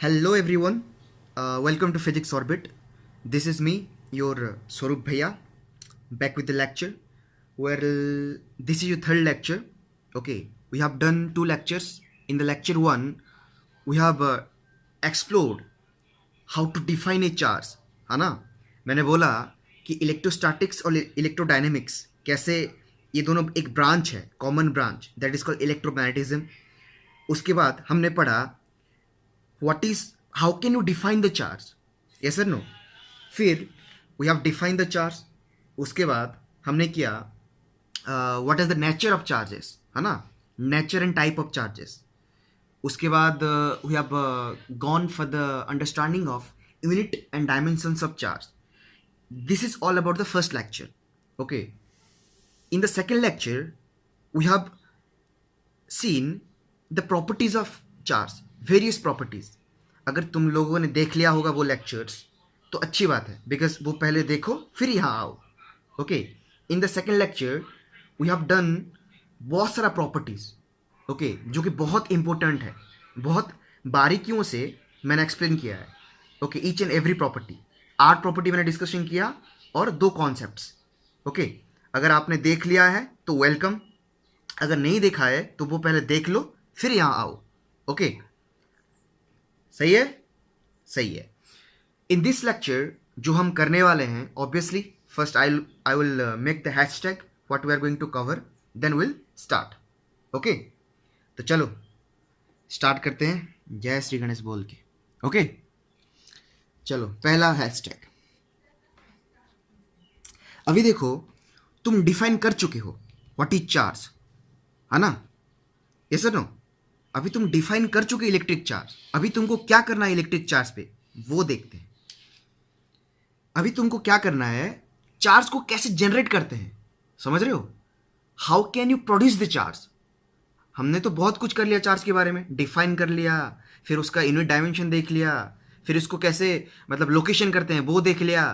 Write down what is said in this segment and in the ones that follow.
Hello everyone, welcome to Physics Orbit. This is me, your Swarup Bhaiya, back with the lecture. Well, this is your third lecture. Okay, we have done two lectures. In the lecture one, we have explored how to define a charge, है ना? मैंने बोला कि electrostatics और electrodynamics कैसे ये दोनों एक ब्रांच है, common branch that is called electromagnetism. उसके बाद हमने पढ़ा what is how can you define the charge, yes or no. फिर we have defined the charge. उसके बाद हमने किया what is the nature of charges, है ना, nature and type of charges. उसके बाद we have gone for the understanding of unit and dimensions of charge. This is all about the first lecture. Okay, in the second lecture we have seen the properties of charge, various properties. अगर तुम लोगों ने देख लिया होगा वो lectures तो अच्छी बात है, बिकॉज वो पहले देखो फिर यहाँ आओ. Okay, in the second lecture we have done बहुत सारा प्रॉपर्टीज, ओके, जो कि बहुत इंपॉर्टेंट है, बहुत बारीकियों से मैंने एक्सप्लेन किया है. Okay, each and every property, 8 property मैंने डिस्कशन किया और 2 कॉन्सेप्ट्स. ओके, अगर आपने देख लिया है तो वेलकम, अगर नहीं देखा है तो वो पहले देख लो फिर यहाँ आओ. ओके, सही है, सही है. इन दिस लेक्चर जो हम करने वाले हैं, obviously first I will make the hashtag what we are going to cover, then will start. Okay, तो चलो स्टार्ट करते हैं जय श्री गणेश बोल के. ओके, चलो पहला हैशटैग. अभी देखो, तुम डिफाइन कर चुके हो व्हाट इज चार्ज, है ना, यस और नो. अभी तुम डिफाइन कर चुके इलेक्ट्रिक चार्ज. अभी तुमको क्या करना है इलेक्ट्रिक चार्ज पे वो देखते हैं. अभी तुमको क्या करना है, चार्ज को कैसे जनरेट करते हैं, समझ रहे हो. How can you produce the charge. हमने तो बहुत कुछ कर लिया चार्ज के बारे में, डिफाइन कर लिया, फिर उसका यूनिट डायमेंशन देख लिया, फिर इसको कैसे मतलब लोकेशन करते हैं वो देख लिया.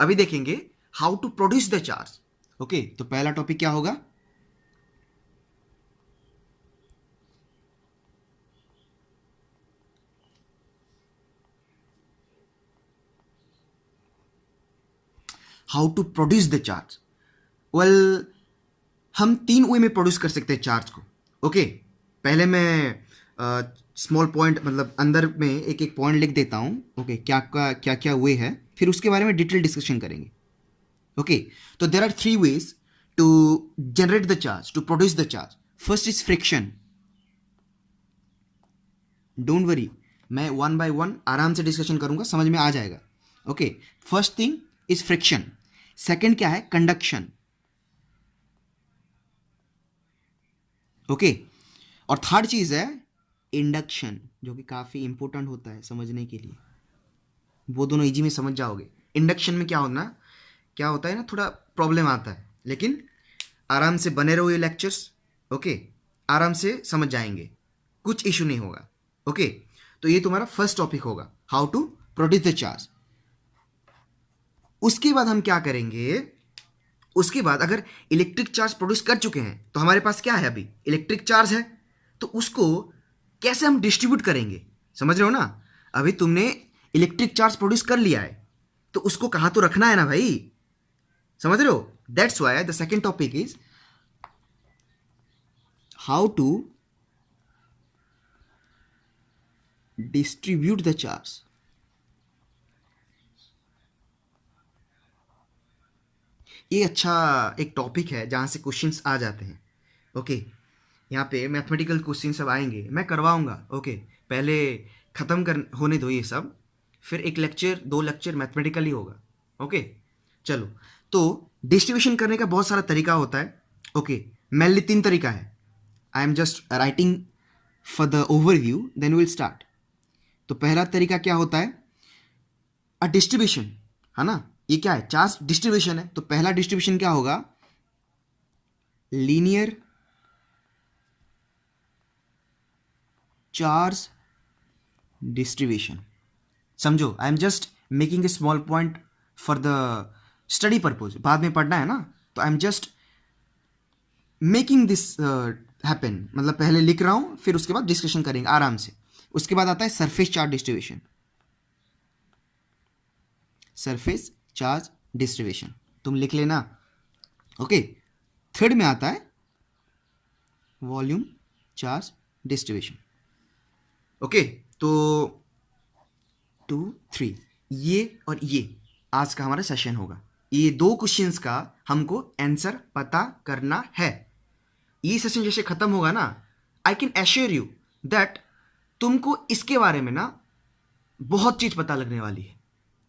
अभी देखेंगे how to produce the charge. Okay, तो पहला टॉपिक क्या होगा, how to produce the charge. Well, हम 3 वे में प्रोड्यूस कर सकते हैं चार्ज को. ओके, पहले मैं स्मॉल पॉइंट मतलब अंदर में एक एक पॉइंट लिख देता हूँ. ओके, क्या क्या वे है, फिर उसके बारे में डिटेल डिस्कशन करेंगे. ओके, तो there are 3 ways to generate the charge, to produce the charge. First is friction. Don't worry, मैं 1 by 1 आराम से डिस्कशन करूंगा, समझ में आ जाएगा. Okay, first thing is friction. Second क्या है, कंडक्शन. ओके, और थर्ड चीज है इंडक्शन, जो कि काफी इंपॉर्टेंट होता है समझने के लिए. वो दोनों इजी में समझ जाओगे. इंडक्शन में क्या होता है ना, थोड़ा प्रॉब्लम आता है, लेकिन आराम से बने रहो ये लेक्चर्स. ओके, आराम से समझ जाएंगे, कुछ इशू नहीं होगा. ओके, तो ये तुम्हारा फर्स्ट टॉपिक होगा, how to produce the charge. उसके बाद हम क्या करेंगे, उसके बाद अगर इलेक्ट्रिक चार्ज प्रोड्यूस कर चुके हैं तो हमारे पास क्या है, अभी इलेक्ट्रिक चार्ज है, तो उसको कैसे हम डिस्ट्रीब्यूट करेंगे, समझ रहे हो ना. अभी तुमने इलेक्ट्रिक चार्ज प्रोड्यूस कर लिया है तो उसको कहाँ तो रखना है ना भाई, समझ रहे हो. That's why the second topic is how to distribute the charge. ये अच्छा एक टॉपिक है जहाँ से क्वेश्चंस आ जाते हैं. ओके, यहाँ पे मैथमेटिकल क्वेश्चन सब आएंगे, मैं करवाऊँगा. ओके, पहले ख़त्म कर होने दो ये सब, फिर एक लेक्चर 2 लेक्चर मैथमेटिकल ही होगा. ओके, चलो, तो डिस्ट्रीब्यूशन करने का बहुत सारा तरीका होता है. ओके, मेनली 3 तरीका है. I am just writing for the overview, then will start. तो पहला तरीका क्या होता है, अ डिस्ट्रीब्यूशन, है ना. ये क्या है, चार्ज डिस्ट्रीब्यूशन है. तो पहला डिस्ट्रीब्यूशन क्या होगा, लीनियर चार्ज डिस्ट्रीब्यूशन. समझो, I am just making a small point for the study purpose, बाद में पढ़ना है ना, तो I am just making this happen, मतलब पहले लिख रहा हूं फिर उसके बाद डिस्कशन करेंगे आराम से. उसके बाद आता है surface charge distribution, surface charge distribution तुम लिख लेना। ओके, थर्ड में आता है वॉल्यूम चार्ज डिस्ट्रीब्यूशन। ओके, तो 2 3 ये और ये आज का हमारा सेशन होगा। ये 2 क्वेश्चंस का हमको आंसर पता करना है। ये सेशन जैसे खत्म होगा ना, I can assure you that तुमको इसके बारे में ना बहुत चीज पता लगने वाली है।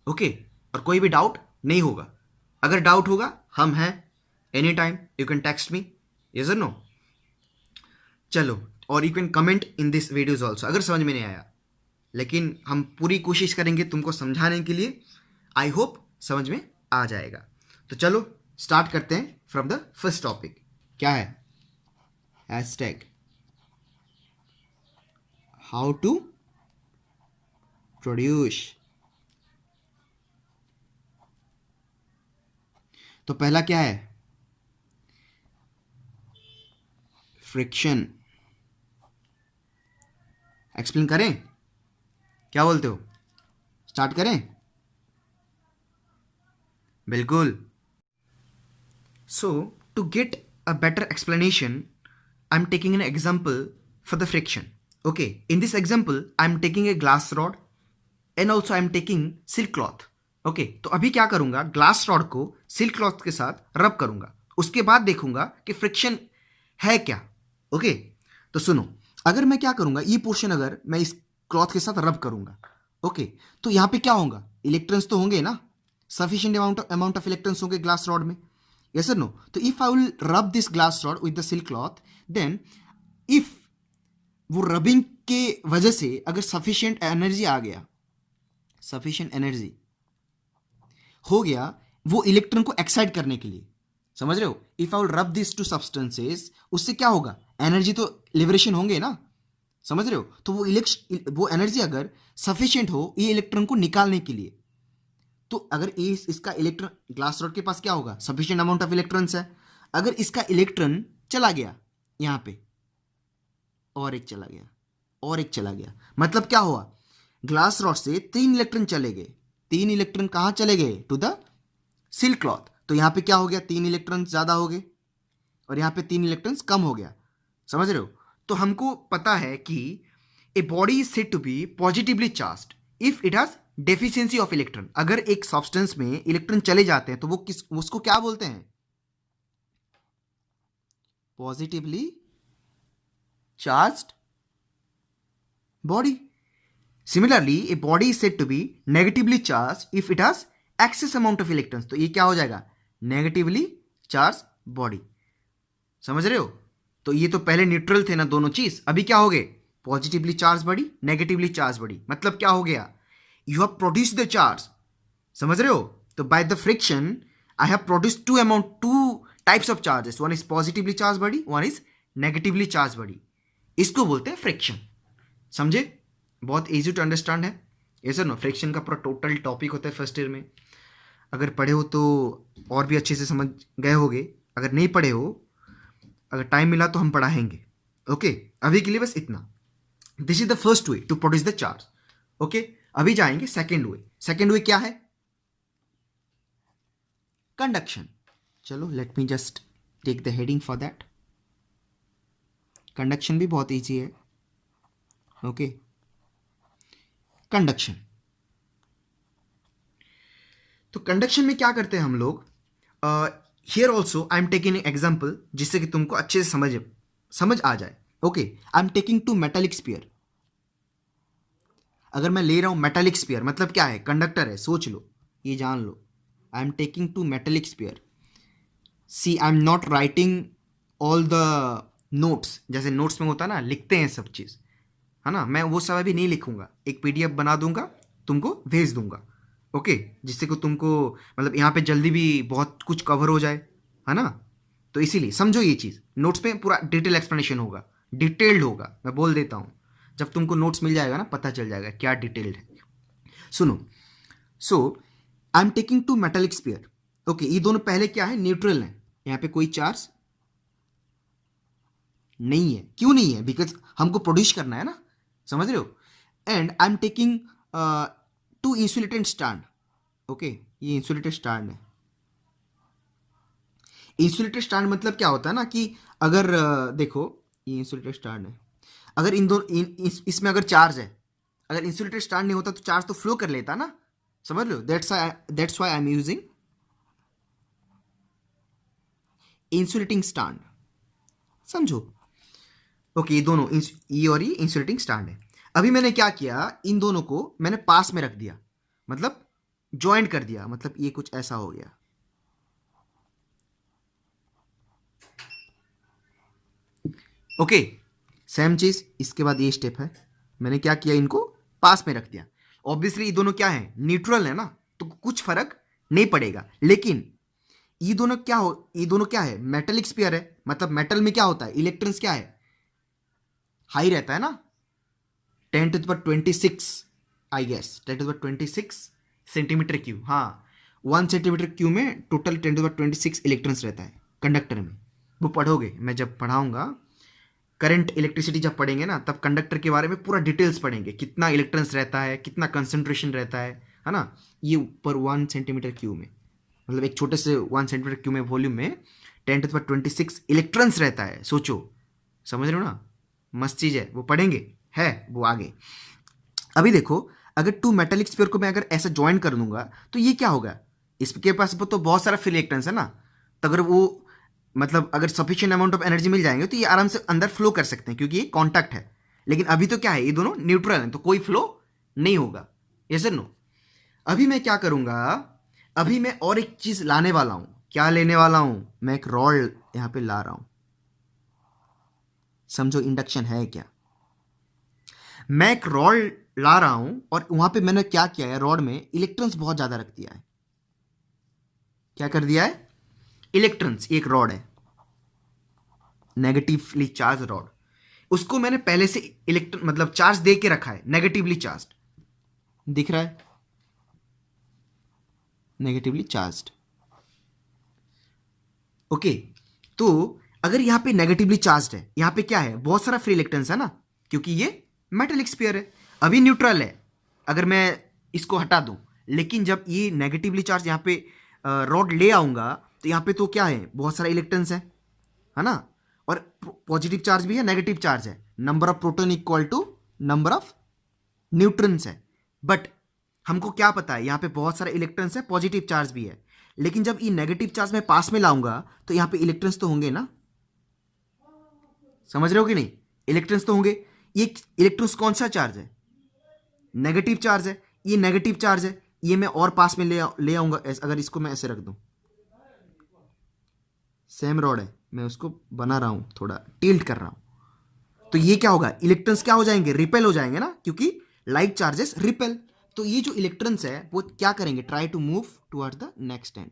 ओके, और कोई भी डाउट नहीं होगा। अगर डाउट होगा हम हैं, any time you can text me, yes और नो। चलो, और you can comment in this videos also अगर समझ में नहीं आया, लेकिन हम पूरी कोशिश करेंगे तुमको समझाने के लिए। आई होप समझ में आ जाएगा। तो चलो स्टार्ट करते हैं फ्रॉम द फर्स्ट टॉपिक। क्या है? Hashtag how to produce. तो पहला क्या है? फ्रिक्शन। एक्सप्लेन करें? क्या बोलते हो? स्टार्ट करें? बिल्कुल। So to get a better explanation, I am taking an example for the friction. Okay, in this example I am taking a glass rod and also I am taking silk cloth. Okay, तो अभी क्या करूंगा, glass rod को silk cloth के साथ रब करूंगा, उसके बाद देखूंगा कि फ्रिक्शन है क्या. ओके, तो सुनो, अगर मैं क्या करूंगा, ये पोर्शन अगर मैं इस क्लॉथ के साथ रब करूंगा, ओके, तो यहाँ पे क्या होगा, इलेक्ट्रॉन्स तो होंगे ना, सफिशिएंट अमाउंट ऑफ इलेक्ट्रॉन्स होंगे ग्लास रॉड में, यस और नो. तो if I will rub this glass rod with the silk cloth, then if वो रबिंग के वजह से अगर सफिशिएंट एनर्जी आ गया, सफिशिएंट एनर्जी हो गया वो इलेक्ट्रॉन को एक्साइट करने के लिए, समझ रहे हो. If I will rub this to substances, उससे क्या होगा, एनर्जी तो लिबरेशन होंगे ना, समझ रहे हो. तो वो एनर्जी अगर सफिशिएंट हो ये इलेक्ट्रॉन को निकालने के लिए, तो अगर इसका इलेक्ट्रॉन, ग्लास रॉड के पास क्या होगा, सफिशिएंट अमाउंट ऑफ इलेक्ट्रॉन्स है, अगर इसका इलेक्ट्रॉन चला गया यहां पे, और एक चला गया, और एक चला गया, मतलब क्या हुआ, ग्लास रॉड से 3 इलेक्ट्रॉन चले गए. 3 इलेक्ट्रॉन कहां चले गए, टू द सिल्क क्लॉथ. तो यहां पे क्या हो गया, 3 इलेक्ट्रॉन ज्यादा हो गए और यहां पे 3 इलेक्ट्रॉन कम हो गया, समझ रहे हो. तो हमको पता है कि a body is said to be positively charged if it has deficiency of electron. अगर एक सब्सटेंस में इलेक्ट्रॉन चले जाते हैं तो वो उसको क्या बोलते हैं, positively charged body. Similarly, a body is said to be negatively charged if it has excess amount of electrons. तो ये क्या हो जाएगा, negatively charged body. समझ रहे हो. तो ये तो पहले न्यूट्रल थे ना दोनों चीज, अभी क्या हो गए, positively charge body, negatively charge body. मतलब क्या हो गया, you have produce the charge, समझ रहे हो. तो by the friction I have produce two types of charges, one is positively charge body, one is negatively charge body. इसको बोलते हैं फ्रिक्शन. समझे, बहुत इजी टू अंडरस्टैंड है, ऐसा ना. फ्रिक्शन का पूरा टोटल टॉपिक होता है फर्स्ट ईयर में. अगर पढ़े हो तो और भी अच्छे से समझ गए होगे, अगर नहीं पढ़े हो, अगर टाइम मिला तो हम पढ़ाएंगे. ओके, अभी के लिए बस इतना. This is the first way to produce the charge. Okay, अभी जाएंगे सेकेंड वे. सेकेंड वे क्या है, कंडक्शन. चलो let me just take the heading for that. Conduction भी बहुत ईजी है. Okay, conduction. तो कंडक्शन में क्या करते हैं हम लोग, here also I am taking an example जिससे कि तुमको अच्छे से समझ आ जाए. Okay, I am taking 2 metallic sphere. अगर मैं ले रहा हूं मेटालिक स्फीयर, मतलब क्या है, कंडक्टर है, सोच लो, ये जान लो. I am taking 2 metallic sphere. See, I am not writing all the notes, जैसे नोट्स में होता है ना, लिखते हैं सब चीज़, है ना. मैं वो सब अभी नहीं लिखूंगा, एक PDF बना दूंगा, तुमको भेज दूंगा. ओके, जिससे कि तुमको मतलब यहाँ पे जल्दी भी बहुत कुछ कवर हो जाए, है ना. तो इसीलिए समझो ये चीज़, नोट्स में पूरा डिटेल एक्सप्लेनेशन होगा, डिटेल्ड होगा. मैं बोल देता हूँ, जब तुमको नोट्स मिल जाएगा ना, पता चल जाएगा क्या डिटेल्ड है. सुनो, so I am taking 2 metallic sphere. Okay, ये दोनों पहले क्या है, न्यूट्रल है, यहाँ पे कोई चार्ज नहीं है. क्यों नहीं है, बिकॉज हमको प्रोड्यूस करना है ना, समझ रहे हो. And I am taking to insulated stand. Okay, ये इंसुलेटेड स्टैंड है. इंसुलेटेड स्टैंड मतलब क्या होता है ना कि अगर देखो ये इंसुलेटेड स्टैंड है. अगर इन दो इसमें अगर चार्ज है, अगर इंसुलेटेड स्टैंड नहीं होता तो चार्ज तो फ्लो कर लेता ना. समझ लो, that's why I am using insulating stand. समझो. ओके, ये दोनों ये और ये इंसुलेटिंग स्टैंड है. अभी मैंने क्या किया, इन दोनों को मैंने पास में रख दिया, मतलब ज्वाइंट कर दिया, मतलब ये कुछ ऐसा हो गया. ओके, सेम चीज. इसके बाद ये स्टेप है, मैंने क्या किया, इनको पास में रख दिया. ऑब्वियसली ये दोनों क्या है, न्यूट्रल है ना, तो कुछ फर्क नहीं पड़ेगा. लेकिन ये दोनों क्या हो, ये दोनों क्या है, मेटेलिक स्फीयर है. मतलब मेटल में क्या होता है, इलेक्ट्रॉन्स क्या है, हाई रहता है ना. 10⁻26 आई गेस 10⁻26 सेंटीमीटर क्यूब. हाँ, 1 सेंटीमीटर क्यूब में टोटल 10⁻26 इलेक्ट्रॉन्स रहता है कंडक्टर में. वो पढ़ोगे, मैं जब पढ़ाऊंगा करंट इलेक्ट्रिसिटी जब पढ़ेंगे ना, तब कंडक्टर के बारे में पूरा डिटेल्स पढ़ेंगे, कितना इलेक्ट्रॉन्स रहता है, कितना कंसंट्रेशन रहता है ना. ये ऊपर 1 सेंटीमीटर क्यूब में, मतलब एक छोटे से 1 सेंटीमीटर क्यूब में वॉल्यूम में 10⁻26 इलेक्ट्रॉन्स रहता है. सोचो, समझ रहे हो ना, मस्त चीज़ है, वो पढ़ेंगे, है वो आगे. अभी देखो, अगर टू मेटेलिक स्फीयर को मैं अगर ऐसा ज्वाइन कर दूंगा तो ये क्या होगा, इसके पास तो बहुत सारा फ्री इलेक्ट्रॉन्स है ना. तो अगर वो मतलब अगर सफिशिएंट अमाउंट ऑफ एनर्जी मिल जाएंगे तो ये आराम से अंदर फ्लो कर सकते हैं, क्योंकि ये कॉन्टैक्ट है. लेकिन अभी तो क्या है, ये दोनों न्यूट्रल हैं, तो कोई फ्लो नहीं होगा. यस और नो. अभी मैं क्या करूंगा, अभी मैं और एक चीज लाने वाला हूं. क्या लेने वाला हूं, मैं एक रॉड यहां पे ला रहा हूं. समझो इंडक्शन है क्या. मैं एक रॉड ला रहा हूं और वहां पे मैंने क्या किया है, रॉड में इलेक्ट्रॉन्स बहुत ज्यादा रख दिया है. क्या कर दिया है, इलेक्ट्रॉन्स. एक रॉड है, नेगेटिवली चार्ज रॉड, उसको मैंने पहले से इलेक्ट्रॉन मतलब चार्ज दे के रखा है, नेगेटिवली चार्ज. दिख रहा है, नेगेटिवली चार्ज्ड. ओके, तो अगर यहां पे नेगेटिवली चार्ज्ड है, यहां पे क्या है, बहुत सारा फ्री इलेक्ट्रॉन्स है ना, क्योंकि ये मेटेलिक स्फीयर है. अभी न्यूट्रल है, अगर मैं इसको हटा दूं, लेकिन जब ये नेगेटिवली चार्ज यहां पे रॉड ले आऊंगा तो यहां पे तो क्या है, बहुत सारा इलेक्ट्रॉन्स है ना. और पॉजिटिव चार्ज भी है, नेगेटिव चार्ज है. Number of proton equal to number of neutrons है. बट हमको क्या पता है, यहां पे बहुत सारे इलेक्ट्रॉन्स है, पॉजिटिव चार्ज भी है. लेकिन जब ये नेगेटिव चार्ज मैं पास में लाऊंगा तो यहां पे इलेक्ट्रॉन्स तो होंगे ना. समझ रहे हो कि नहीं, इलेक्ट्रॉन्स तो होंगे. ये इलेक्ट्रॉन्स कौन सा चार्ज है, नेगेटिव चार्ज है. ये नेगेटिव चार्ज है, ये मैं और पास में ले आऊंगा. अगर इसको मैं ऐसे रख दूं, सेम रॉड है, मैं उसको बना रहा हूं, थोड़ा टिल्ट कर रहा हूं, तो ये क्या होगा, इलेक्ट्रॉन्स क्या हो जाएंगे, रिपेल हो जाएंगे ना, क्योंकि लाइक चार्जेस रिपेल. तो ये जो इलेक्ट्रॉन्स है वो क्या करेंगे, try to move towards the next end.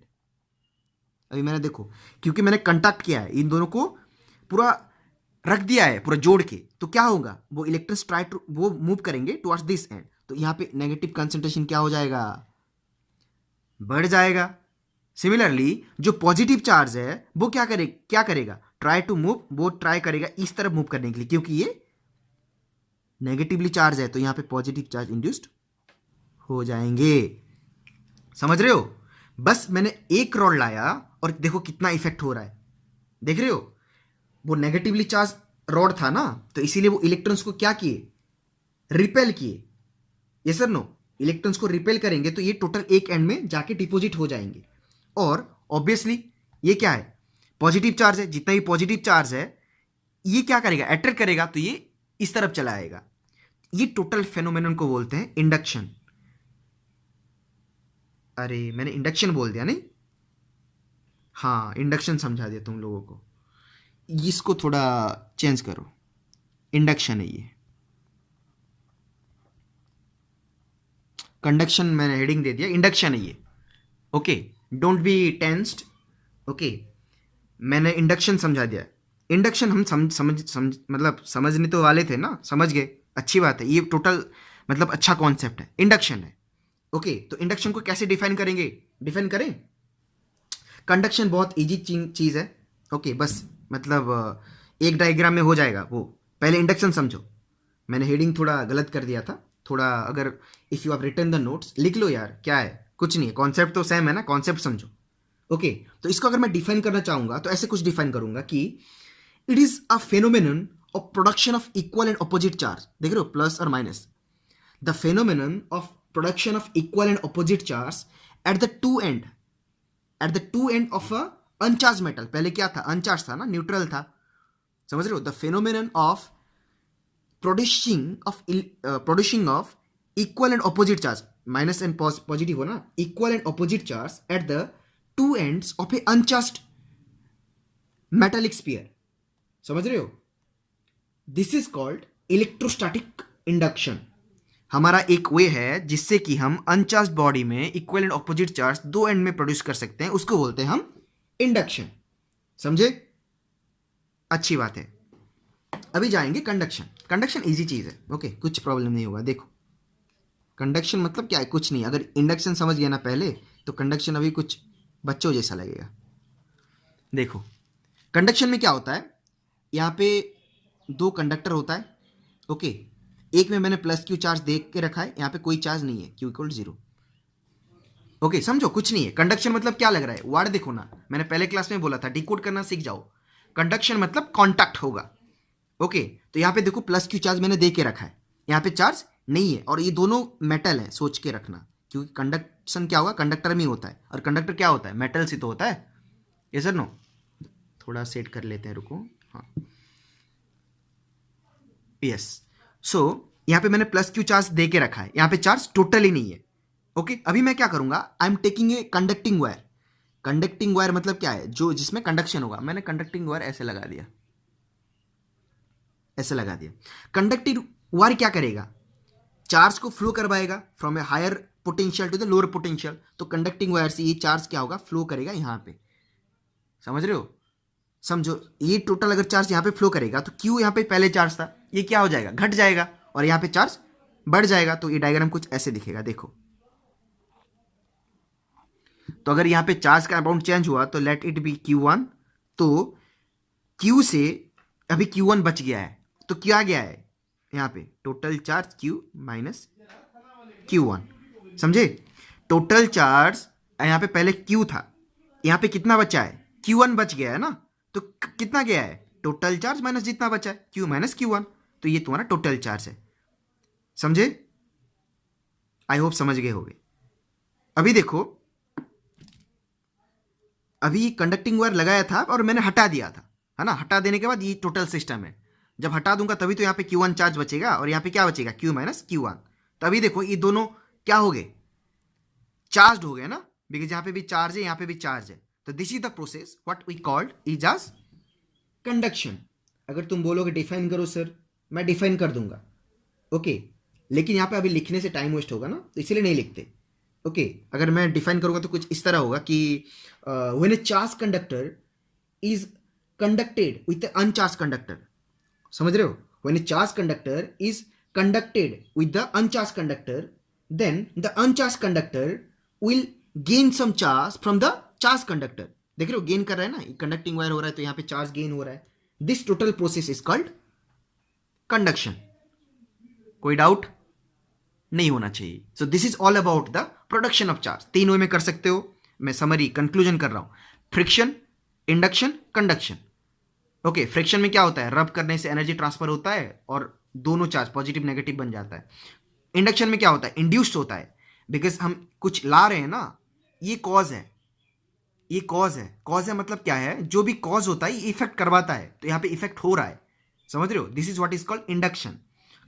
अभी मैंने देखो, क्योंकि मैंने कंटैक्ट किया है, इन दोनों को पूरा रख दिया है, पूरा जोड़ के, तो क्या होगा, वो इलेक्ट्रॉन्स ट्राई टू वो मूव करेंगे टुवर्ड्स दिस एंड. तो यहां पे नेगेटिव कंसंट्रेशन क्या हो जाएगा, बढ़ जाएगा. सिमिलरली जो पॉजिटिव चार्ज है वो क्या करेगा, ट्राई टू मूव, वो ट्राई करेगा इस तरफ मूव करने के लिए, क्योंकि ये नेगेटिवली चार्ज है, तो यहां पे पॉजिटिव चार्ज इंड्यूस्ड हो जाएंगे. समझ रहे हो. बस मैंने एक रॉड लाया और देखो कितना इफेक्ट हो रहा है. देख रहे हो, वो नेगेटिवली चार्ज रॉड था ना, तो इसीलिए वो इलेक्ट्रॉन्स को क्या किए, रिपेल किए. ये सर नो, इलेक्ट्रॉन्स को रिपेल करेंगे तो ये टोटल एक एंड में जाके डिपॉजिट हो जाएंगे. और ऑब्वियसली ये क्या है, पॉजिटिव चार्ज है, जितना भी पॉजिटिव चार्ज है ये क्या करेगा, अट्रैक्ट करेगा, तो ये इस तरफ चला आएगा. ये टोटल फेनोमेनन को बोलते हैं इंडक्शन. अरे मैंने इंडक्शन बोल दिया नहीं, हाँ इंडक्शन समझा दिया तुम लोगों को. इसको थोड़ा चेंज करो, इंडक्शन है ये, कंडक्शन मैंने हेडिंग दे दिया, इंडक्शन है ये. Okay, don't be tensed. Okay, मैंने इंडक्शन समझा दिया. इंडक्शन हम मतलब समझने तो वाले थे ना, समझ गए, अच्छी बात है. ये टोटल मतलब अच्छा कॉन्सेप्ट है, इंडक्शन है. ओके, तो इंडक्शन को कैसे डिफाइन करेंगे, डिफाइन करें. कंडक्शन बहुत इजी चीज़ है. ओके, बस मतलब एक डायग्राम में हो जाएगा वो. पहले इंडक्शन समझो, मैंने हेडिंग थोड़ा गलत कर दिया था, थोड़ा अगर if you have written the notes लिख लो यार, क्या है, कुछ नहीं है, कॉन्सेप्ट तो सेम है ना, कॉन्सेप्ट समझो। ओके, तो इसको अगर मैं डिफाइन करना चाहूंगा तो ऐसे कुछ डिफाइन करूंगा कि it is a phenomenon of production of equal and opposite charge. देख रहे हो, प्लस और minus, the phenomenon of production of equal and opposite charge at the two end of a अनचार्ज metal. पहले क्या था, अनचार्ज था ना, न्यूट्रल था, समझ रहे हो। The phenomenon of producing of equal and opposite charge, minus and positive हो ना, equal and opposite charge at the two ends of A uncharged metallic sphere, समझ रहे हो। This is called electrostatic induction. हमारा एक वे है जिससे कि हम अनचार्ज्ड बॉडी में इक्वल एंड ऑपोजिट चार्ज दो एंड में प्रोड्यूस कर सकते हैं, उसको बोलते हैं हम इंडक्शन, समझे। अच्छी बात है। अभी जाएंगे कंडक्शन। कंडक्शन इजी चीज है, ओके, कुछ प्रॉब्लम नहीं होगा। देखो कंडक्शन मतलब क्या है, कुछ नहीं। अगर इंडक्शन समझ गया ना पहले, तो कंडक्शन अभी कुछ बच्चों जैसा लगेगा। देखो कंडक्शन में क्या होता है, यहाँ पे दो कंडक्टर होता है, ओके। एक में मैंने प्लस क्यू चार्ज दे के रखा है, यहाँ पे कोई चार्ज नहीं है, क्यू इक्वल 0, ओके, समझो कुछ नहीं है। कंडक्शन मतलब क्या लग रहा है, वर्ड देखो ना, मैंने पहले क्लास में बोला था, डिकोड करना सीख जाओ। कंडक्शन मतलब कॉन्टैक्ट होगा, ओके। तो यहाँ पे देखो प्लस क्यू चार्ज मैंने दे के रखा है, यहाँ पे चार्ज नहीं है, और ये दोनों मेटल है, सोच के रखना, क्योंकि कंडक्शन क्या होगा, कंडक्टर में होता है, और कंडक्टर क्या होता है, मेटल से तो होता है। ये सर नो, थोड़ा सेट कर लेते हैं, रुको, हाँ, यस। सो यहाँ पे मैंने प्लस क्यू चार्ज दे के रखा है, यहाँ पे चार्ज टोटली नहीं है, ओके। अभी मैं क्या करूंगा, आई am taking a conducting wire. Conducting wire मतलब क्या है, जो जिसमें कंडक्शन होगा। मैंने कंडक्टिंग वायर ऐसे लगा दिया, ऐसे लगा दिया। कंडक्टिंग वायर क्या करेगा, चार्ज को फ्लो करवाएगा from a higher potential to the lower potential. तो कंडक्टिंग वायर से ये चार्ज क्या होगा, फ्लो करेगा यहाँ पे, समझ रहे हो। समझो, ये टोटल अगर चार्ज यहाँ पे फ्लो करेगा तो क्यू यहाँ पे पहले चार्ज था, ये क्या हो जाएगा, घट जाएगा, और यहाँ पे चार्ज बढ़ जाएगा। तो ये डायग्राम कुछ ऐसे दिखेगा, देखो। तो अगर यहाँ पे चार्ज का अमाउंट चेंज हुआ तो लेट इट बी Q1। तो Q से अभी Q1 बच गया है, तो क्या गया है यहाँ पे, total charge Q minus Q1, समझे। टोटल चार्ज यहाँ पे पहले Q था, यहाँ पे कितना बचा है, Q1 बच गया है ना। तो कितना गया है, टोटल चार्ज माइनस जितना बचा है, Q माइनस Q1। तो ये तुम्हारा टोटल चार्ज है, समझे। आई होप समझ गए होगे। अभी देखो, अभी कंडक्टिंग वायर लगाया था और मैंने हटा दिया था, है ना। हटा देने के बाद ये टोटल सिस्टम है, जब हटा दूंगा तभी तो यहाँ पे Q1 चार्ज बचेगा, और यहाँ पे क्या बचेगा, Q माइनस Q1। तो अभी देखो ये दोनों क्या हो गए, चार्ज हो गए ना, बिकॉज यहाँ पे भी चार्ज है, यहाँ पे भी चार्ज है। तो this is the process what we called is as conduction. अगर तुम बोलोगे डिफाइन करो सर, मैं डिफाइन कर दूंगा, ओके। लेकिन यहाँ पे अभी लिखने से टाइम वेस्ट होगा ना, तो इसलिए नहीं लिखते, ओके। अगर मैं डिफाइन करूंगा तो कुछ इस तरह होगा कि when a charge conductor is conducted with uncharge conductor, समझ रहे हो। When a charge conductor is conducted with the uncharge conductor, then the uncharge conductor will gain some charge from the charge conductor. देख रहे हो, gain कर रहा है ना, कंडक्टिंग वायर हो रहा है तो यहाँ पे चार्ज गेन हो रहा है। This total process is called conduction. कोई डाउट नहीं होना चाहिए। सो this is all about the production of charge. तीन वे में कर सकते हो, मैं समरी कंक्लूजन कर रहा हूं, friction, induction, conduction, okay. Friction में क्या होता है, रब करने से एनर्जी ट्रांसफर होता है और दोनों चार्ज पॉजिटिव नेगेटिव बन जाता है। इंडक्शन में क्या होता है, इंड्यूस्ड होता है, बिकॉज हम कुछ ला रहे हैं ना, ये कॉज है, ये कॉज है। कॉज है मतलब क्या है, जो भी कॉज होता है ये इफेक्ट करवाता है, तो यहाँ पे इफेक्ट हो रहा है, समझ रहे हो। This is what is called induction.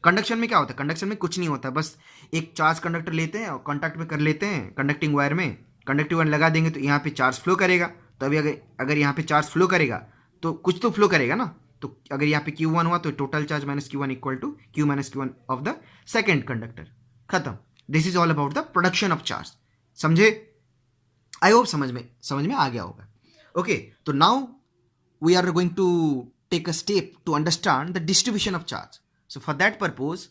Conduction में क्या होता है, कंडक्शन में कुछ नहीं होता, बस एक चार्ज कंडक्टर लेते हैं और कॉन्टैक्ट में कर लेते हैं कंडक्टिंग वायर में, कंडक्टिंग वायर लगा देंगे तो यहाँ पे चार्ज फ्लो करेगा। तो अभी अगर यहाँ पे चार्ज फ्लो करेगा तो कुछ तो फ्लो करेगा ना। तो अगर यहाँ पे Q1 हुआ तो total charge minus Q1 equal to Q minus Q1 of the second conductor, खत्म। This is all about the production of charge, समझे। आई होप समझ में आ गया होगा, ओके। तो now we are going to take a step to understand the distribution of charge. So for that purpose,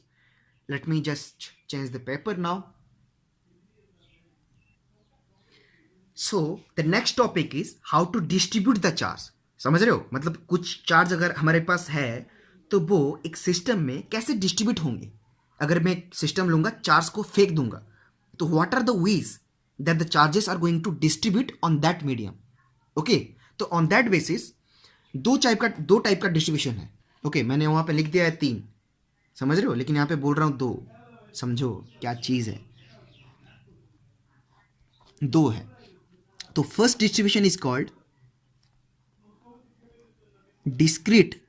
let me just change the paper now. So the next topic is how to distribute the charge. समझ रहे हो, मतलब कुछ charge अगर हमारे पास है तो वो एक सिस्टम में कैसे डिस्ट्रीब्यूट होंगे, अगर मैं सिस्टम लूंगा, चार्ज को फेंक दूंगा, तो what are the ways that the charges are going to distribute on that medium. Okay, तो ऑन दैट बेसिस दो टाइप का डिस्ट्रीब्यूशन है। ओके, मैंने वहां पे लिख दिया है 3, समझ रहे हो, लेकिन यहां पे बोल रहा हूं 2। समझो क्या चीज है, 2 है। तो first distribution is called discrete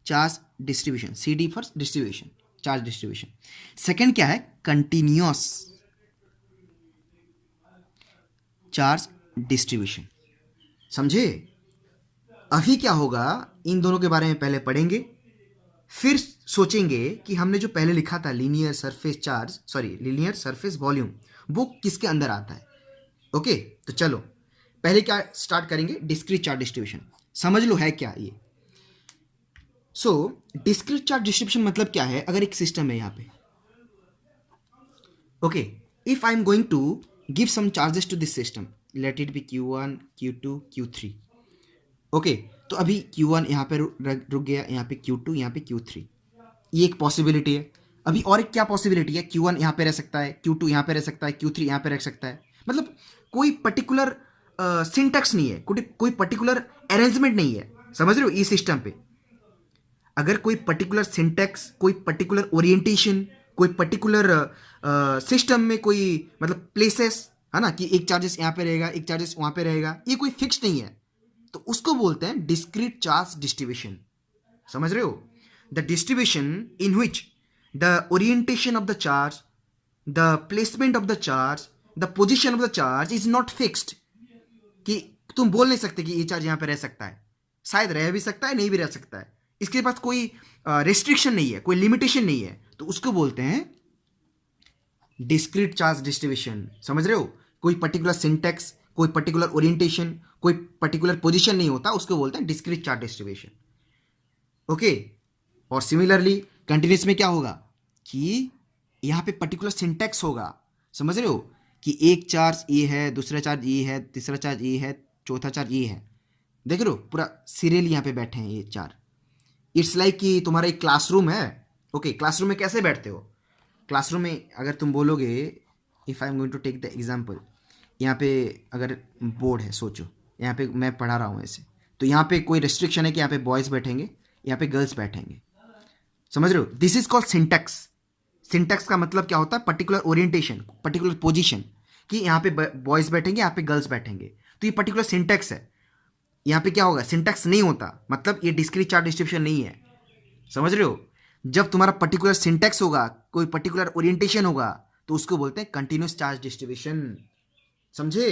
charge distribution, CD for distribution, charge distribution. Second क्या है, कंटिन्यूअस चार्ज डिस्ट्रीब्यूशन। समझे? अभी क्या होगा, इन दोनों के बारे में पहले पढ़ेंगे, फिर सोचेंगे कि हमने जो पहले लिखा था linear surface charge, sorry linear surface volume, वो किसके अंदर आता है। ओके, तो चलो पहले क्या स्टार्ट करेंगे, डिस्क्रीट चार्ज डिस्ट्रीब्यूशन। समझ लो है क्या ये। सो डिस्क्रीट चार्ज डिस्ट्रीब्यूशन मतलब क्या है, अगर एक सिस्टम है यहाँ पे, okay, if I am going to give some charges to this system, let it be Q1 Q2 Q3। Okay, तो अभी Q1 यहाँ पे रुक गया, यहाँ पे Q2, यहाँ पे Q3, ये एक पॉसिबिलिटी है। अभी और एक क्या पॉसिबिलिटी है, Q1 यहाँ पे रह सकता है, Q2 यहाँ पे रह सकता है, Q3 यहाँ पे रह सकता है। मतलब कोई पर्टिकुलर सिंटैक्स नहीं है, कोई पर्टिकुलर अरेंजमेंट नहीं है, समझ रहे हो। इस सिस्टम पे अगर कोई पर्टिकुलर सिंटैक्स, कोई पर्टिकुलर ओरिएंटेशन, कोई पर्टिकुलर सिस्टम में कोई मतलब प्लेसेस है ना, कि एक चार्जेस यहाँ पे रहेगा, एक चार्जेस वहाँ पे रहेगा, ये कोई फिक्स नहीं है, तो उसको बोलते हैं डिस्क्रीट चार्ज डिस्ट्रीब्यूशन। समझ रहे हो, the distribution in which the orientation of the charge, the placement of the charge, the position of the charge is not fixed, कि तुम बोल नहीं सकते कि ये चार्ज यहाँ पे रह सकता है, शायद रह भी सकता है, नहीं भी रह सकता है, इसके पास कोई रेस्ट्रिक्शन नहीं है, कोई लिमिटेशन नहीं है, तो उसको बोलते हैं डिस्क्रीट चार्ज डिस्ट्रीब्यूशन। समझ रहे हो, कोई पर्टिकुलर सिंटैक्स, कोई पर्टिकुलर ओरिएंटेशन, कोई पर्टिकुलर पोजीशन नहीं होता, उसको बोलते हैं डिस्क्रीट चार्ज डिस्ट्रीब्यूशन। ओके, और सिमिलरली कंटिन्यूस में क्या होगा कि यहाँ पे पर्टिकुलर सिंटैक्स होगा, समझ रहे हो, कि एक चार्ज ये है, दूसरा चार्ज ये है, तीसरा चार्ज ये है, चौथा चार्ज ये है, देख रहे हो पूरा सीरियल यहाँ पे बैठे हैं ये 4। इट्स लाइक कि तुम्हारा एक क्लासरूम है। ओके, क्लासरूम में कैसे बैठते हो, क्लासरूम में अगर तुम बोलोगे, if I am going to take the example, यहाँ पे अगर बोर्ड है, सोचो यहाँ पे मैं पढ़ा रहा हूँ ऐसे, तो यहाँ पे कोई रेस्ट्रिक्शन है कि यहाँ पे बॉयज़ बैठेंगे, यहाँ पे गर्ल्स बैठेंगे, समझ रहे हो। This is called syntax. Syntax का मतलब क्या होता है, पर्टिकुलर ओरिएंटेशन, पर्टिकुलर पोजीशन, कि यहाँ पे बॉयज़ बैठेंगे, यहाँ पे गर्ल्स बैठेंगे, तो ये पर्टिकुलर सिंटैक्स है। यहाँ पे क्या होगा, सिंटैक्स नहीं होता, मतलब ये डिस्क्रीट चार्ज डिस्ट्रीब्यूशन नहीं है, समझ रहे हो। जब तुम्हारा पर्टिकुलर सिंटैक्स होगा, कोई पर्टिकुलर ओरिएंटेशन होगा, तो उसको बोलते हैं कंटिन्यूस चार्ज डिस्ट्रीब्यूशन। समझे,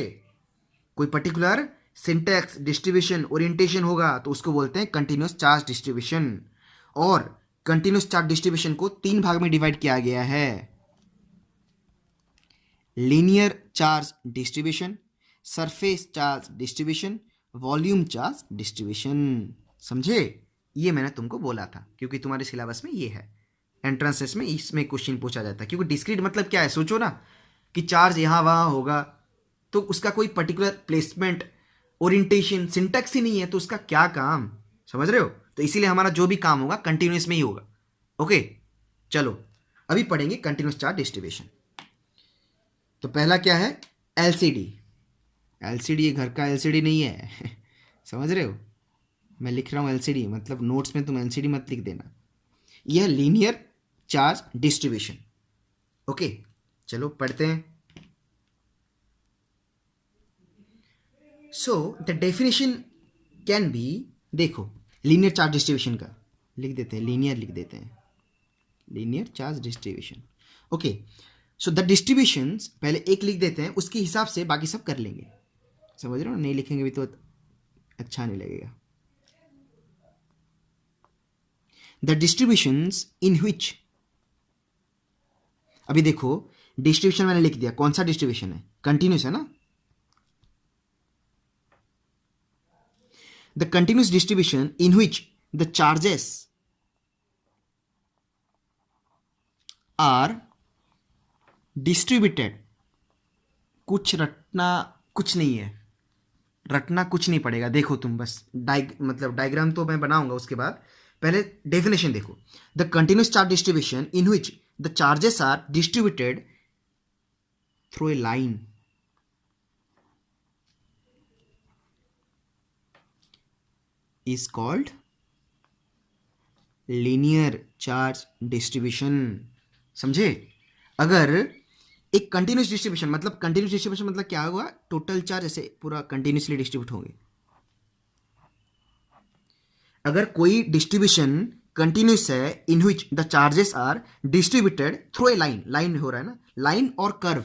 कोई पर्टिकुलर सिंटैक्स, डिस्ट्रीब्यूशन, ओरिएंटेशन होगा, तो उसको बोलते हैं कंटिन्यूस चार्ज डिस्ट्रीब्यूशन। और कंटिन्यूस चार्ज डिस्ट्रीब्यूशन को 3 भाग में डिवाइड किया गया है, linear charge distribution, surface charge distribution, volume charge distribution. समझे, ये मैंने तुमको बोला था, क्योंकि तुम्हारे सिलेबस में ये है, एंट्रेंसेस में इसमें क्वेश्चन पूछा जाता है। क्योंकि डिस्क्रीट मतलब क्या है, सोचो ना कि चार्ज यहाँ वहाँ होगा, तो उसका कोई पर्टिकुलर प्लेसमेंट, ओरिएंटेशन, सिंटैक्स ही नहीं है, तो उसका क्या काम, समझ रहे हो। तो इसीलिए हमारा जो भी काम होगा कंटिन्यूस में ही होगा। ओके, चलो अभी पढ़ेंगे कंटिन्यूस चार्ज डिस्ट्रीब्यूशन। तो पहला क्या है, LCD। LCD ये घर का LCD नहीं है समझ रहे हो, मैं लिख रहा हूँ LCD, मतलब नोट्स में तुम LCD मत लिख देना। यह लीनियर चार्ज डिस्ट्रीब्यूशन। ओके, चलो पढ़ते हैं। So the definition can be, देखो लीनियर चार्ज डिस्ट्रीब्यूशन का लिख देते हैं, लीनियर लिख देते हैं, linear charge distribution. Okay, so the distributions पहले एक लिख देते हैं, उसके हिसाब से बाकी सब कर लेंगे, समझ रहे हो, नहीं लिखेंगे भी तो अच्छा नहीं लगेगा। द डिस्ट्रीब्यूशंस इन विच, अभी देखो डिस्ट्रीब्यूशन मैंने लिख दिया, कौन सा डिस्ट्रीब्यूशन है, कंटिन्यूस है ना। The continuous distribution in which the charges are distributed, कुछ रटना कुछ नहीं है, रटना कुछ नहीं पड़ेगा। देखो तुम बस मतलब डायग्राम तो मैं बनाऊंगा उसके बाद, पहले डेफिनेशन देखो। The continuous charge distribution in which the charges are distributed through a line is called linear charge distribution. समझे? अगर एक कंटिन्यूस डिस्ट्रीब्यूशन, मतलब कंटिन्यूस डिस्ट्रीब्यूशन मतलब क्या हुआ, टोटल चार्ज ऐसे पूरा कंटिन्यूसली डिस्ट्रीब्यूट होंगे। अगर कोई डिस्ट्रीब्यूशन कंटिन्यूस है in which the charges are distributed through a line, line हो रहा है ना, लाइन और कर्व,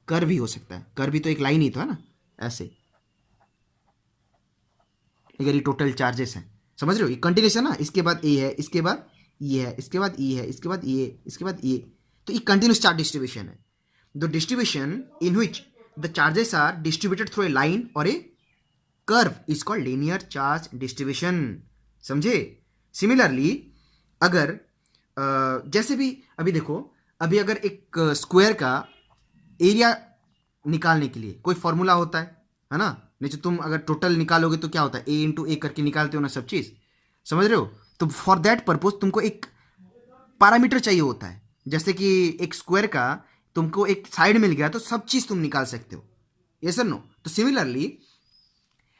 कर्व भी हो सकता है, कर्व भी तो एक लाइन ही तो है ना, ऐसे। अगर ये टोटल चार्जेस हैं, समझ रहे हो, ये कंटिन्यूस है ना, इसके बाद ए है, इसके बाद ये है, इसके बाद ई है, इसके बाद ये, इसके बाद ये, तो ये कंटिन्यूस चार्ज डिस्ट्रीब्यूशन है। The distribution in which the charges are distributed through a line और a curve is called linear charge distribution. समझे? सिमिलरली अगर जैसे भी अभी देखो, अभी अगर एक स्क्वायर का एरिया निकालने के लिए कोई फॉर्मूला होता है ना, नहीं तो तुम अगर टोटल निकालोगे तो क्या होता है, ए इंटू ए करके निकालते हो ना सब चीज, समझ रहे हो? तो फॉर दैट पर्पज तुमको एक पैरामीटर चाहिए होता है, जैसे कि एक स्क्वायर का तुमको एक साइड मिल गया तो सब चीज तुम निकाल सकते हो, यस और नो? तो सिमिलरली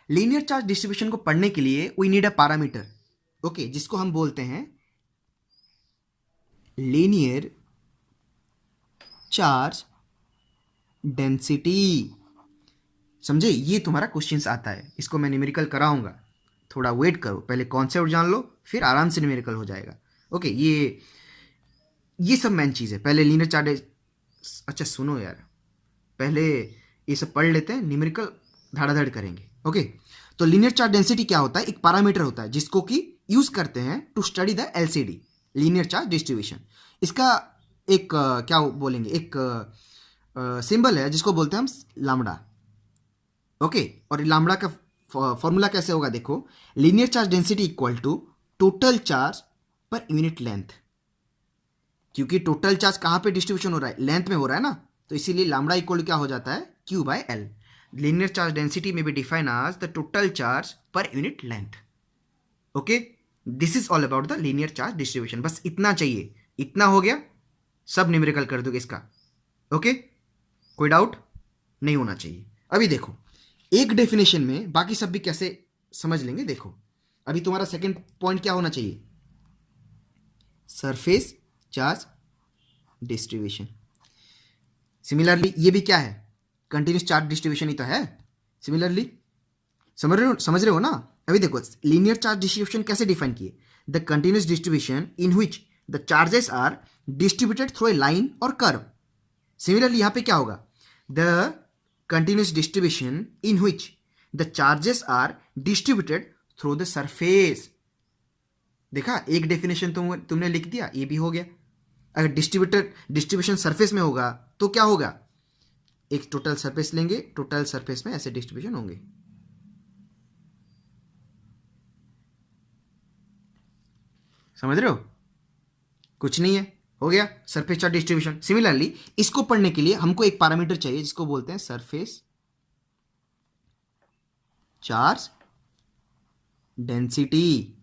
लीनियर चार्ज डिस्ट्रीब्यूशन को पढ़ने के लिए we need a parameter, okay, जिसको हम बोलते हैं लीनियर चार्ज डेंसिटी। समझे? ये तुम्हारा क्वेश्चंस आता है, इसको मैं न्यूमेरिकल कराऊंगा, थोड़ा वेट करो, पहले कॉन्सेप्ट जान लो फिर आराम से न्यूमेरिकल हो जाएगा। ओके, ये सब मेन चीज़ है। पहले लीनियर चार्ज, अच्छा सुनो यार, पहले ये सब पढ़ लेते हैं, न्यूमेरिकल धड़ाधड़ करेंगे। ओके, तो लीनियर चार्ज डेंसिटी क्या होता है, एक पैरामीटर होता है जिसको कि यूज करते हैं to study the LCD, linear charge distribution. इसका एक क्या बोलेंगे, एक सिंबल है जिसको बोलते हैं हम लाम्बडा। ओके, और लाम्बडा का फॉर्मूला कैसे होगा, देखो, linear charge density equal to total charge per unit length. क्योंकि टोटल चार्ज कहाँ पे डिस्ट्रीब्यूशन हो रहा है, लेंथ में हो रहा है ना, तो इसीलिए लाम्बडा इक्वल क्या हो जाता है, Q by L. Linear charge density में भी define as the total charge per unit length. Okay, this is all about the linear charge distribution. बस इतना चाहिए, इतना हो गया, सब न्यूमेरिकल कर दोगे इसका। ओके, कोई डाउट नहीं होना चाहिए। अभी देखो एक डेफिनेशन में बाकी सब भी कैसे समझ लेंगे। देखो अभी तुम्हारा सेकंड पॉइंट क्या होना चाहिए, सरफेस चार्ज डिस्ट्रीब्यूशन। सिमिलरली ये भी क्या है, कंटिन्यूस चार्ज डिस्ट्रीब्यूशन ही तो है। सिमिलरली समझ रहे हो ना? अभी देखो लीनियर चार्ज डिस्ट्रीब्यूशन कैसे डिफाइन किए, the continuous distribution in which the charges are distributed through a line और कर्व। सिमिलरली यहां पे क्या होगा, the continuous distribution in which the charges are distributed through the surface. देखा, एक डेफिनेशन तुमने लिख दिया, ये भी हो गया। अगर डिस्ट्रीब्यूशन सरफेस में होगा तो क्या होगा, एक टोटल सरफेस लेंगे, टोटल सरफेस में ऐसे डिस्ट्रीब्यूशन होंगे। समझ रहे हो? कुछ नहीं है, हो गया सरफेस चार्ज डिस्ट्रीब्यूशन। सिमिलरली इसको पढ़ने के लिए हमको एक पैरामीटर चाहिए जिसको बोलते हैं सरफेस चार्ज डेंसिटी,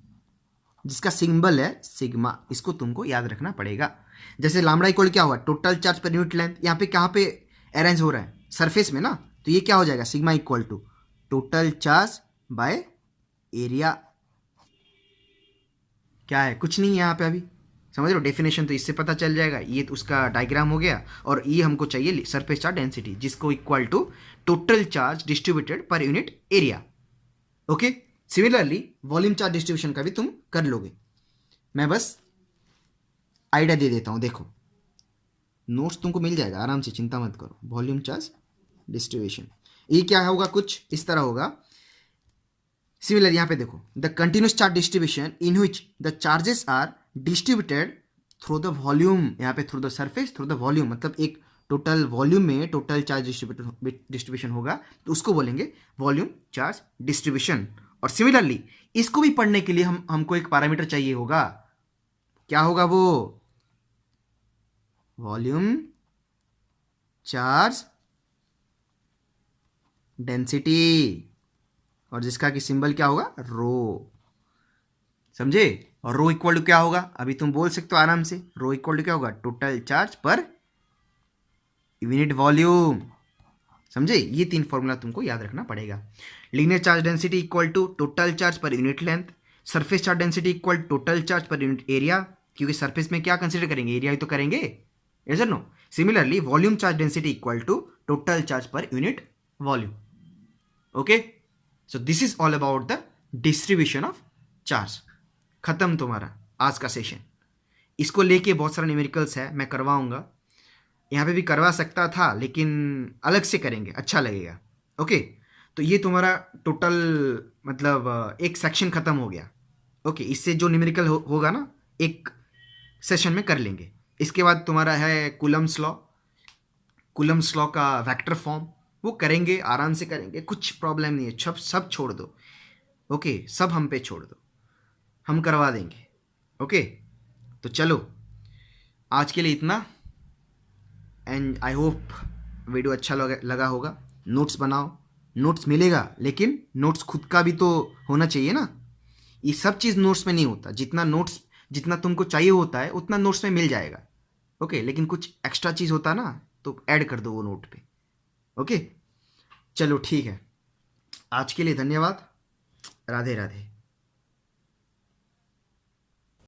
जिसका सिंबल है सिग्मा। इसको तुमको याद रखना पड़ेगा। जैसे लैम्बडा इक्वल क्या हुआ, total charge per unit length, यहाँ पे कहाँ पे अरेंज हो रहा है, सरफेस में ना, तो ये क्या हो जाएगा, sigma equal to total charge by area. क्या है, कुछ नहीं है यहाँ पे अभी, समझ रहे हो? डेफिनेशन तो इससे पता चल जाएगा, ये तो उसका डायग्राम हो गया, और ये हमको चाहिए सरफेस चार्ज डेंसिटी जिसको equal to total charge distributed per unit area. Okay, similarly volume charge distribution का भी तुम कर लोगे, मैं बस आइडिया दे देता हूं। देखो नोट्स तुमको मिल जाएगा आराम से, चिंता मत करो। वॉल्यूम चार्ज डिस्ट्रीब्यूशन ये क्या होगा, कुछ इस तरह होगा। सिमिलर यहां पे देखो, the continuous charge distribution in which the charges are distributed through the volume, यहाँ पे through the surface through the volume, मतलब एक टोटल वॉल्यूम में टोटल चार्ज डिस्ट्रीब्यूशन होगा तो उसको बोलेंगे वॉल्यूम चार्ज डिस्ट्रीब्यूशन। और सिमिलरली इसको भी पढ़ने के लिए हमको एक पैरामीटर चाहिए होगा, क्या होगा वो, वॉल्यूम चार्ज डेंसिटी, और जिसका कि सिंबल क्या होगा, रो। समझे। और रो इक्वल टू क्या होगा, अभी तुम बोल सकते हो आराम से, रो इक्वल टू क्या होगा, total charge per unit volume. समझे, ये 3 फॉर्मूला तुमको याद रखना पड़ेगा। Linear charge density equal to total charge per unit length, surface charge density equal total charge per unit area, क्योंकि सरफेस में क्या कंसीडर करेंगे, एरिया ही तो करेंगे, यस और no. Similarly volume charge density equal to total charge per unit volume. Okay, so this is all about the distribution of charge. खत्म तुम्हारा आज का सेशन। इसको लेके बहुत सारा न्यूमेरिकल्स है, मैं करवाऊंगा, यहाँ पे भी करवा सकता था लेकिन अलग से करेंगे, अच्छा लगेगा। ओके, तो ये तुम्हारा टोटल मतलब एक सेक्शन खत्म हो गया। ओके, इससे जो न्यूमेरिकल होगा ना एक सेशन में कर लेंगे। इसके बाद तुम्हारा है कूलम्स लॉ, कूलम्स लॉ का वेक्टर फॉर्म, वो करेंगे, आराम से करेंगे, कुछ प्रॉब्लम नहीं है, सब छोड़ दो। ओके, सब हम पे छोड़ दो, हम करवा देंगे। ओके, तो चलो आज के लिए इतना, एंड आई होप वीडियो अच्छा लगा होगा। नोट्स बनाओ, नोट्स मिलेगा लेकिन नोट्स खुद का भी तो होना चाहिए ना। ये सब चीज़ नोट्स में नहीं होता, जितना तुमको चाहिए होता है उतना नोट्स में मिल जाएगा। ओके, लेकिन कुछ एक्स्ट्रा चीज़ होता ना तो ऐड कर दो वो नोट पे। ओके, चलो ठीक है, आज के लिए धन्यवाद, राधे राधे।